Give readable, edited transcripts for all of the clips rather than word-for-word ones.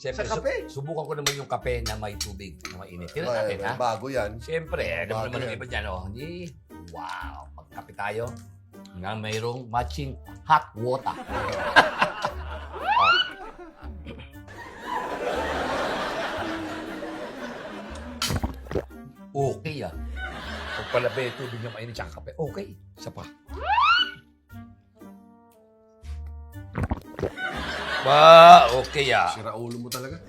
Siyempre, Sa kape? subukan ko naman yung kape na may tubig, na mainit. Tira natin, ha? Bago yan. Siyempre, alam mo Bago naman ang yan. iba dyan, oh. Hindi. Wow, magkape tayo na mayroong matching hot water. Okay, ah. Pag pala ba yung tubig na mainit tsaka kape, okay. Isa pa. Okay, ah. Sira ulo mo talaga.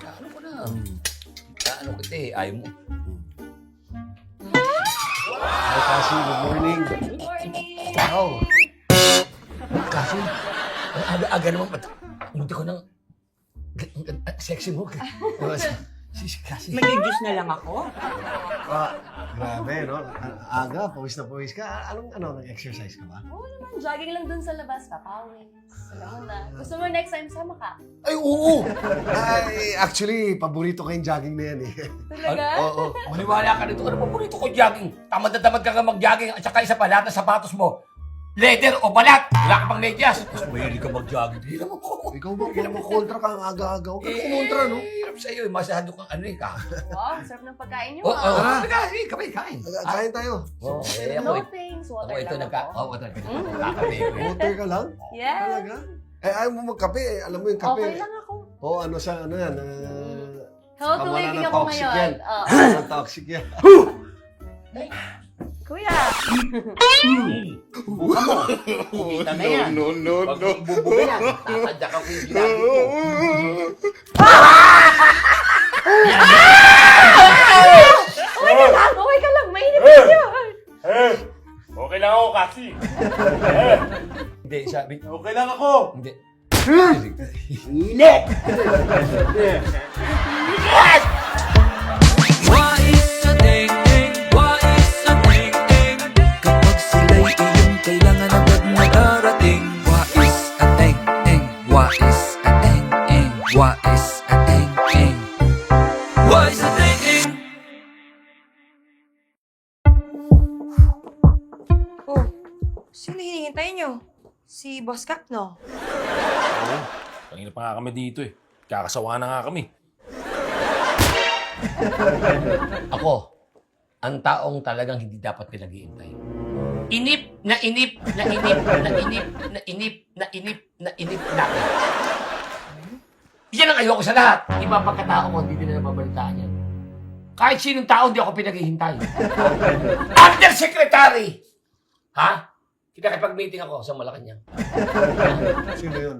Ano ko na? Ano kita eh, ayaw mo. Hi, Cassie. Good morning. Good morning! Wow. Kasi, ang aga-aga naman, munti ko nang, sexy mo. Kasi, Mag-juice na lang ako. Grabe, no? Aga, pawis na pawis ka. Nag-exercise ka ba? Oo naman, jogging lang dun sa labas, papawin. Alam mo na. Gusto mo next time sama ka? ay, oo! Ay, actually, paborito ko yung jogging na yan eh. Talaga? Oo. Maniwala ka nito. Ano paborito ko jogging? Tamad na tamad ka mag-jogging. At saka isa pa, lahat ng sapatos mo, leather o balat. Wala ka pang medyas. Tapos mahilig ka mag-jogging. Hindi naman ko. Ikaw ba, kontra ka ang aga-aga? Huwag ka kumontra, no? Hirap sa'yo. Masyado kang ano eh ka. Wow, sarap ng pagkain niyo. Oo, ah. kain. Kain. Kain tayo. Oo, eh, No ako. thanks, Ako water ito lang nagka... ako. Oo, water. Kakape. Water ka lang? Yes. Talaga? Ayaw mo magkape eh. Alam mo yung kape. Okay lang ako. Oo, ano yan? Healthy Wala living na ako toxic ngayon. yan. Oo. Ano toxic yan? Kuya! Kumita na yan. No. Pag bubuga yan, tatadya ka ko yung ginagawa mo. Okay ka lang, mainit na yun. Okay lang ako kasi. Hindi, sabi... Okay lang ako. Hindi. Wais sa tingting, wais sa tingting Kapag sila'y iyong kailangan agad na darating Wais at tingting, wais at tingting Wais at tingting Wais at tingting Oh, sino hinihintay nyo? Si Boss Cap, no? Oo. Kanina pa nga kami dito eh. Kakasawa na nga kami. Ako, ang taong talagang hindi dapat pinag-iintay. Inip na inip na inip na inip na inip na inip na inip na. Yan ang ayoko sa lahat. Iba pagkatao mo, hindi nila nababalitaan yan. Kahit sinong tao, hindi ako pinaghihintay. Undersecretary! Ha? Kinakipag-meeting ako sa Malacanang. Sino yun?